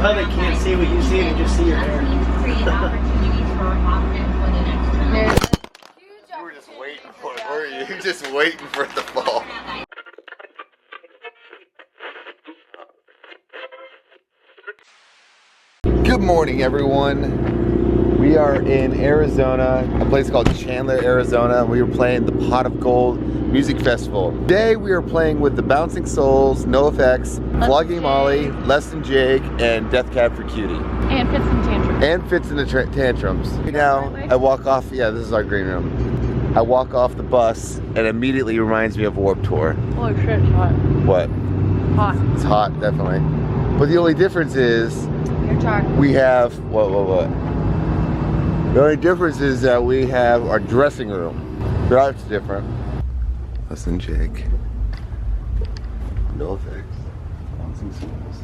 how they can't see what you see and just see your hair. You were just waiting for it, were you? You're just waiting for it to fall. Good morning, everyone. We are in Arizona, a place called Chandler, Arizona. We were playing the Pot of Gold Music Festival. Today we are playing with the Bouncing Souls, NoFX, Vlogging Molly, Less Than Jake, and Death Cab for Cutie. And Fits in Tantrums. And Fits in the Tantrums. Right now, I walk off, yeah, this is our green room. I walk off the bus and immediately reminds me of Warped Tour. Holy shit, it's hot. What? Hot. It's hot, definitely. But the only difference is, You're tired. we have, what? The only difference is that we have our dressing room. That's different. Less Than Jake. NoFX. Bouncing Souls.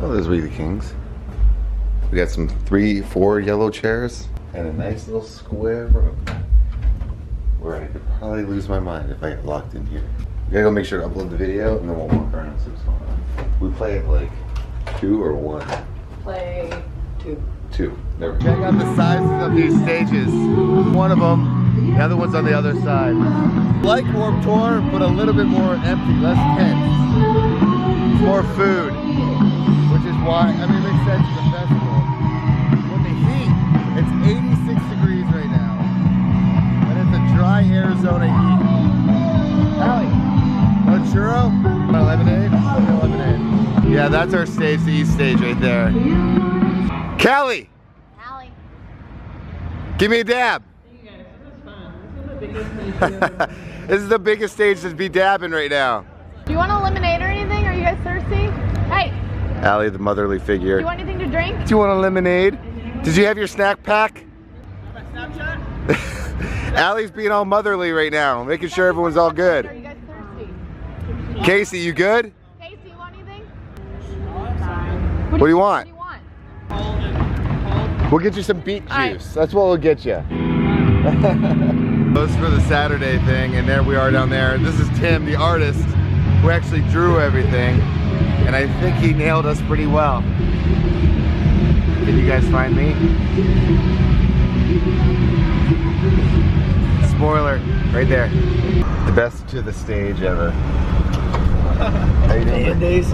Oh, there's We the Kings. We got some 3-4 yellow chairs and a nice little square room where I could probably lose my mind if I get locked in here. We gotta go make sure to upload the video and then we'll walk around and see what's going on. We play it like 2 or 1? Play 2. 2. Never. Check out the sizes of these stages. One of them, the other one's on the other side. Like Warped Tour, but a little bit more empty, less tense. More food, which is why, I mean, it makes sense as a festival. When the heat, it's 86 degrees right now. And it's a dry Arizona heat. Allie, want a churro? Want a lemonade? Want a lemonade. Yeah, that's our stage, the east stage right there. Callie! Allie. Give me a dab. Hey guys, this is fun. This is the biggest thing. This is the biggest stage to be dabbing right now. Do you want a lemonade or anything? Are you guys thirsty? Hey, Allie, the motherly figure. do you want anything to drink? Do you want a lemonade? Did you have your snack pack? My Snapchat? Allie's being all motherly right now, making sure everyone's all Are good. you guys thirsty? Casey, you good? Casey, you want anything? What do you want? What do you want? We'll get you some beet juice. Alright. That's what we'll get you. Those for the Saturday thing, and there we are down there. This is Tim, the artist, who actually drew everything, and I think he nailed us pretty well. Can you guys find me? Spoiler, right there. The best to the stage ever. How you doing? Band-Aids?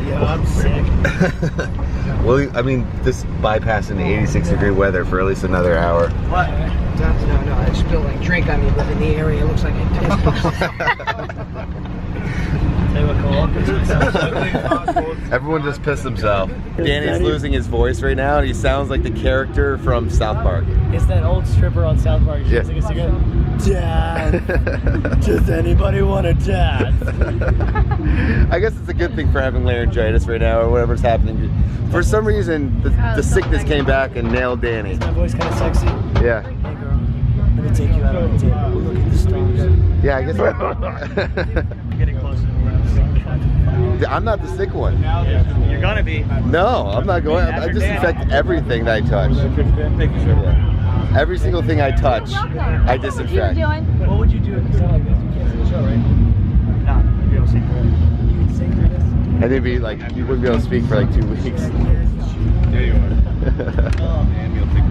Yeah, I'm sick. Well, I mean, this bypassing the 86-degree weather for at least another hour. What? No, I spilled like drink on me, but in the area it looks like I Tell you what, co-op is. Everyone just pissed himself. Danny's losing his voice right now, and he sounds like the character from South Park. It's that old stripper on South Park. She Yeah. like a cigarette. Dad, does anybody want to dance? I guess it's a good thing for having laryngitis right now, or whatever's happening. For some reason, the sickness came back and nailed Danny. Is my voice kind of sexy? Yeah. Hey girl, let me take you out on the table. We'll look at the stars. Yeah, I guess. Getting closer. I'm not the sick one. You're gonna be. No, I'm not going. I disinfect everything that I touch. Yeah. Every single thing I touch, I disinfect. What would you do if it sounded like this? You can't see the show, right? Nah, you'd be able to sing through it. You would sing through this? And it'd be like, you wouldn't be able to speak for like 2 weeks. Yeah, you are. And you'll take it to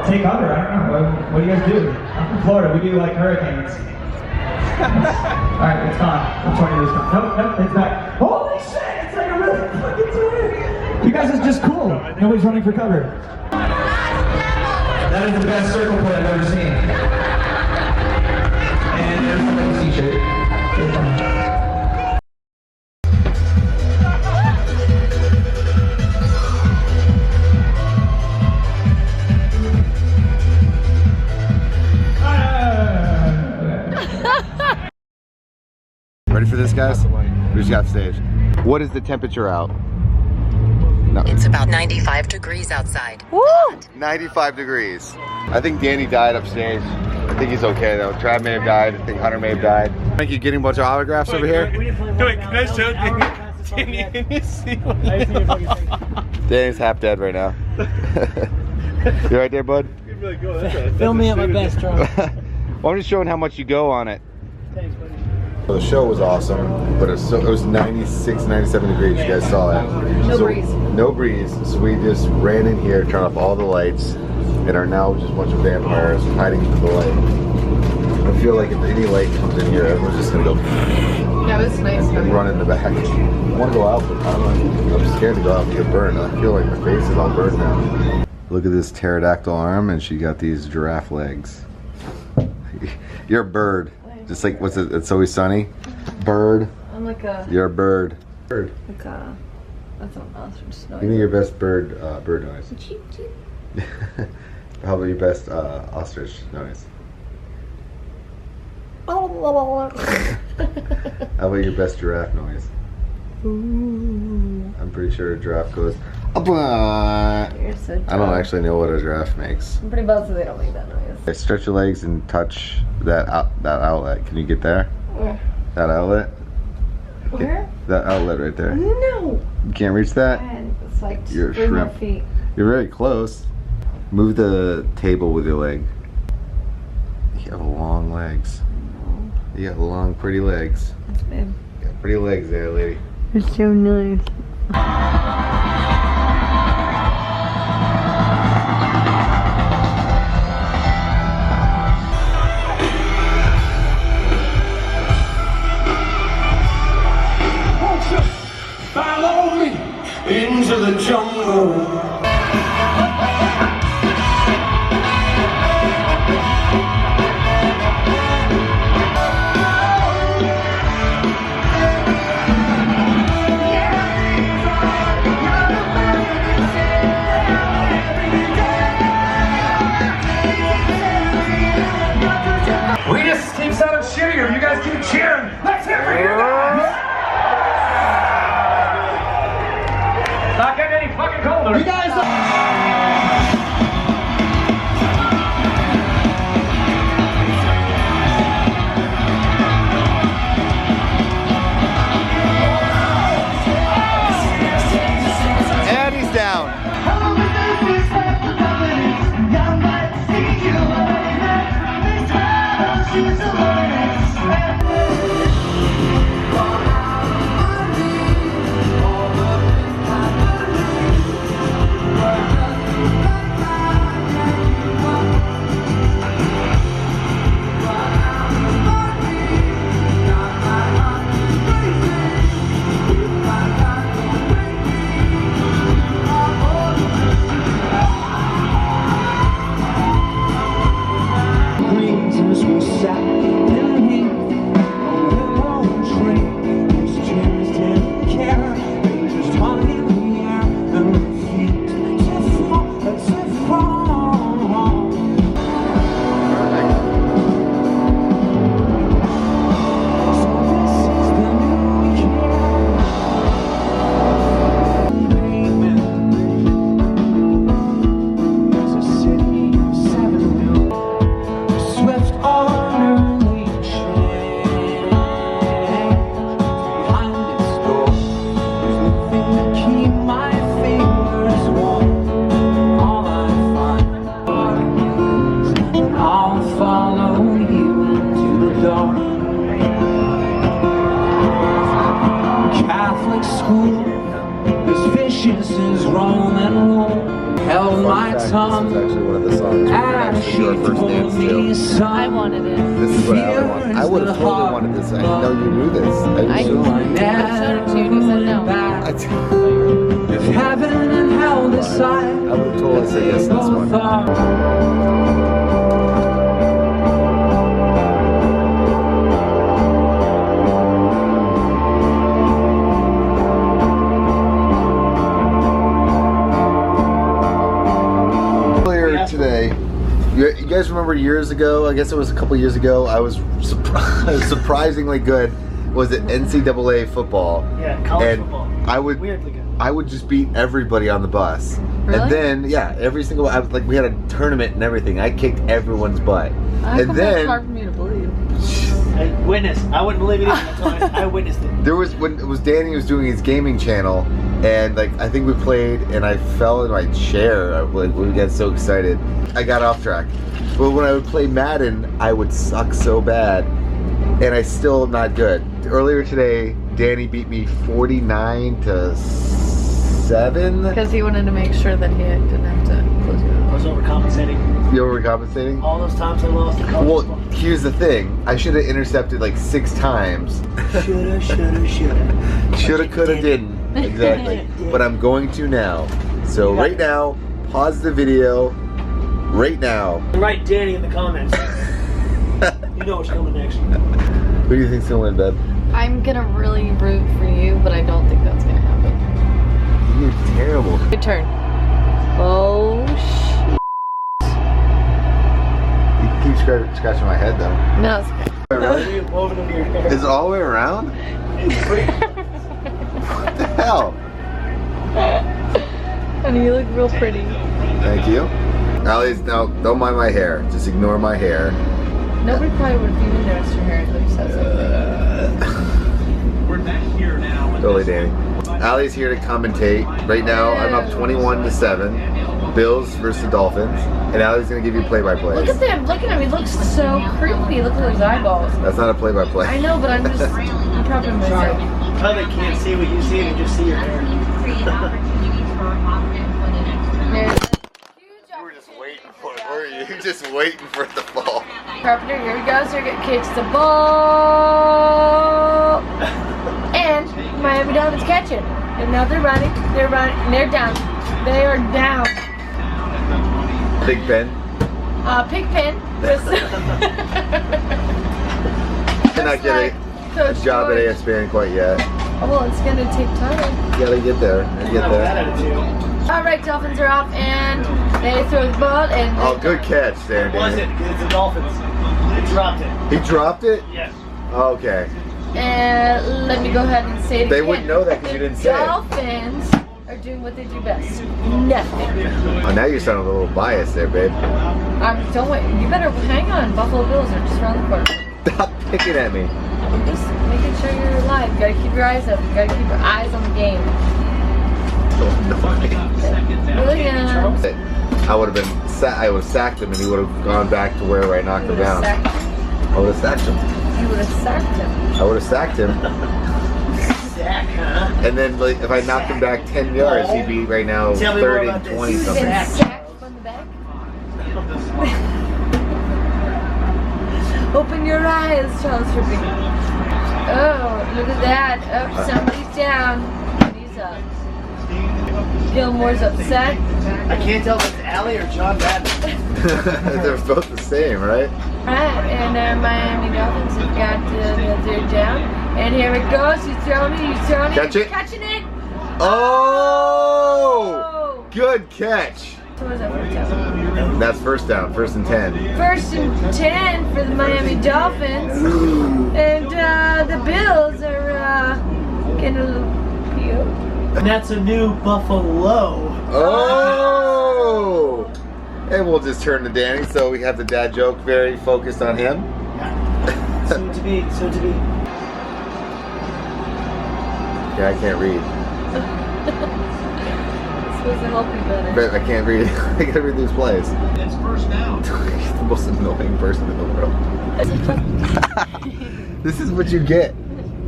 Take under, I don't know. What do you guys do? I'm from Florida. We do like hurricanes. Alright, it's gone. I'm trying to do this one. Nope, it's back. Holy shit! It's like a really fucking tornado. You guys are just cool. Nobody's running for cover. That is the best circle play I've ever seen. And there's somebody's t-shirt. this, guys? We just got off stage. What is the temperature out? No. It's about 95 degrees outside. Woo! 95 degrees. I think Danny died upstage. I think he's okay though. Trav may have died. I think Hunter may have died. Thank you. Getting a bunch of autographs over here. Wait, can I show Danny? Can you see what Danny's half dead right now. You right there, bud? Film me at my best, Charlie. Well, I'm just showing how much you go on it. Thanks, buddy. The show was awesome, but it was 96, 97 degrees. You guys saw that. No breeze. No breeze. So we just ran in here, turned off all the lights, and are now just a bunch of vampires hiding from the light. I feel like if any light comes in here, everyone's just gonna go That was nice. and run in the back. I want to go out, but I'm scared to go out and get burned. I feel like my face is all burned now. Look at this pterodactyl arm, and she got these giraffe legs. You're a bird. Just like, what's it? It's Always Sunny. Bird. I'm like a. You're a bird. Bird. Like a. That's an ostrich noise. Give me your best bird noise. Cheep, cheep. How about your best ostrich noise? How about your best giraffe noise? I'm pretty sure a giraffe goes. You're so I don't actually know what a giraffe makes. I'm pretty buzzed that they don't make that noise. Okay, stretch your legs and touch that outlet. Can you get there? Where? That outlet? Where? That outlet right there. No. You can't reach that? And it's like You're a 3 more shrimp. feet. You're very close. Move the table with your leg. You have long legs. You got long, pretty legs. That's big. You got pretty legs there, lady. It's so nice. Follow me into the jungle. We just keep sounding shittier. You guys keep cheering. Let's hear for you guys. Not getting any fucking colder. You guys And he's down. Held my This is tongue actually one of the songs we're gonna as actually she do our first told dance me, to. son. I wanted it. This is what I want. I would have totally wanted this. I didn't know you knew this. I showed it to you and you said no. If heaven and hell decide, I would have totally said yes to this one. Today, you guys remember years ago? I guess it was a couple years ago. I was surprisingly good. It was it NCAA football. Yeah, college and football. Weirdly good. I would just beat everybody on the bus. Really? And then, yeah, every single, like we had a tournament and everything. I kicked everyone's butt. And then, hard for me to believe. I witnessed. I wouldn't believe it either until I witnessed it. there was, when it was Danny was doing his gaming channel, and like, I think we played, and I fell in my chair. Like, we got so excited. I got off track. But when I would play Madden, I would suck so bad. And I still am not good. Earlier today, Danny beat me 49-7. Because he wanted to make sure that he didn't have to close your I eyes. was overcompensating. You overcompensating? All those times I lost to college Well, football. here's the thing. I should have intercepted like 6 times. Shoulda. Shoulda, coulda, didn't. Exactly. But I'm going to now. So right now, pause the video. Right now. Write Danny in the comments. You know what's coming next. Who do you think's gonna win, Beb? I'm gonna really root for you, but I don't think that's gonna happen. You're terrible. Good turn. Oh, You keep scratching my head though. no, it's okay. Really? Woven into your hair. Is it all the way around? What the hell? Honey, you look real pretty. Thank you. Allie's, now, don't mind my hair. Just ignore my hair. Nobody probably would have even noticed your hair if you said something. We're back here now. Totally, Danny. Allie's here to commentate. Right now, I'm up 21-7. Bills versus the Dolphins. And Allie's going to give you play-by-play. Look at them. Look at him. He looks so creepy. Look at those eyeballs. That's not a play-by-play. I know, but I'm probably myself. Probably can't see what you see and just see your hair. You were just waiting for it, were you? You're just waiting for it to fall. Carpenter, here he goes. Here kicks the ball. And Miami Dolphins catch it. And now they're running. They're running. And they're down. They are down. Big Ben. Pigpen. Cannot get a job at ESPN quite yet. Oh, well, it's going to take time. You gotta get there. Get That there. attitude. All right, Dolphins are off, and they throw the ball. And Oh, good catch there, It wasn't, Danny. because it's the Dolphins. They dropped it. He dropped it? Yes. Okay. And let me go ahead and say it They again. wouldn't know that because you didn't say it. Dolphins are doing what they do best. Nothing. Oh, now you're sounding a little biased there, babe. Don't wait. You better hang on. Buffalo Bills are just around the corner. Stop picking at me. I'm just making sure you're alive. You gotta keep your eyes up. You gotta keep your eyes on the game. Williams. I would have been. I would have sacked him, and he would have gone back to where I knocked him down. I would have sacked him. You would have sacked him. I would have sacked him, Sack, huh? and then like, if I knocked him back 10 yards, he'd be right now Tell me more 30, about this. 20 You've something. been sacked from the back. Open your eyes, Charles Trippy. Oh, look at that. Oh, somebody's down. He's up. Gilmore's upset. I can't tell if it's Allie or John Madden. They're both the same, right? Alright, and Miami Dolphins have got the third down. And here it goes. He's throwing it. He's throwing it. Catch He's it. catching it. Oh! Good catch. So what is that, first down? That's first down, 1st and 10. 1st and 10 for the Miami Dolphins. And the Bills are getting a little PO. And that's a new Buffalo. Oh! And we'll just turn to Danny, so we have the dad joke very focused on him. Soon to be, soon to be. Yeah, I can't read. It's supposed to help you better. But I can't read. I gotta read these plays. It's first down. He's the most annoying person in the world. This is what you get.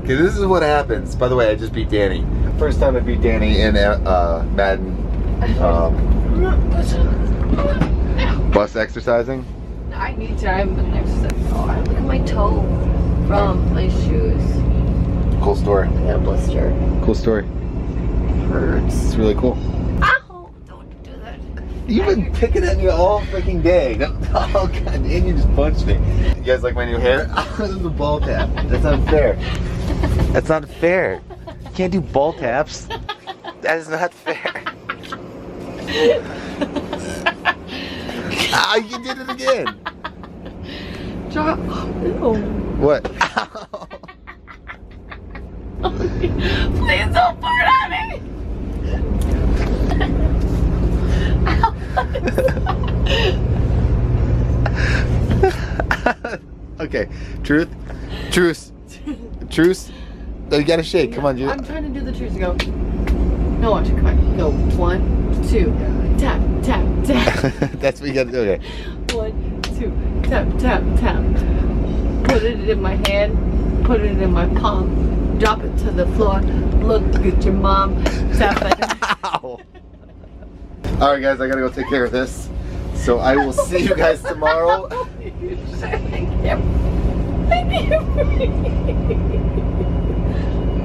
Okay, this is what happens. By the way, I just beat Danny. First time I beat Danny in Madden. Bus exercising. I need to. I haven't been exercising. Oh, look at my toe from my shoes. Cool story. I got a blister. Cool story. Hurts. It's really cool. Ow! Don't do that. You've been picking at me all freaking day. No, oh god, and you just punched me. You guys like my new hair? This is a ball tap. That's unfair. That's not fair. You can't do ball taps. That is not fair. Ah, you did it again. Drop. Ew. What? Okay. Truth. Truce. Truce. No, you gotta shake. Come on, Julie. I'm trying to do the truce. Go. No, watch it. Come on. Go. 1, 2. Tap, tap, tap. That's what you gotta do. Okay. 1, 2. Tap, tap, tap. Put it in my hand. Put it in my palm. Drop it to the floor. Look at your mom. Tap it. Ow. All right, guys. I gotta go take care of this. So I will see you guys tomorrow. I can't breathe.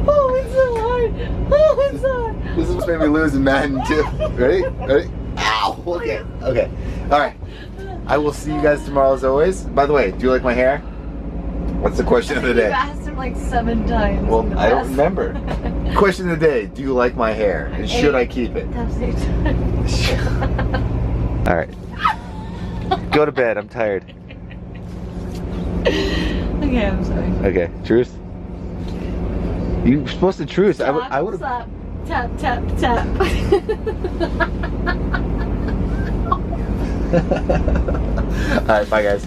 Oh, it's so hard. Oh, it's so hard. This is what made me lose in Madden too. Ready? Ready? Ow. Okay. Okay. All right. I will see you guys tomorrow as always. By the way, do you like my hair? What's the question of the day? You've asked him like 7 times. Well, I don't remember. Question of the day: do you like my hair, and should I keep it? All right. Go to bed. I'm tired. Okay, I'm sorry. Okay. Truce. You were supposed to truce. I would have. Tap, tap, tap. All right. Bye, guys.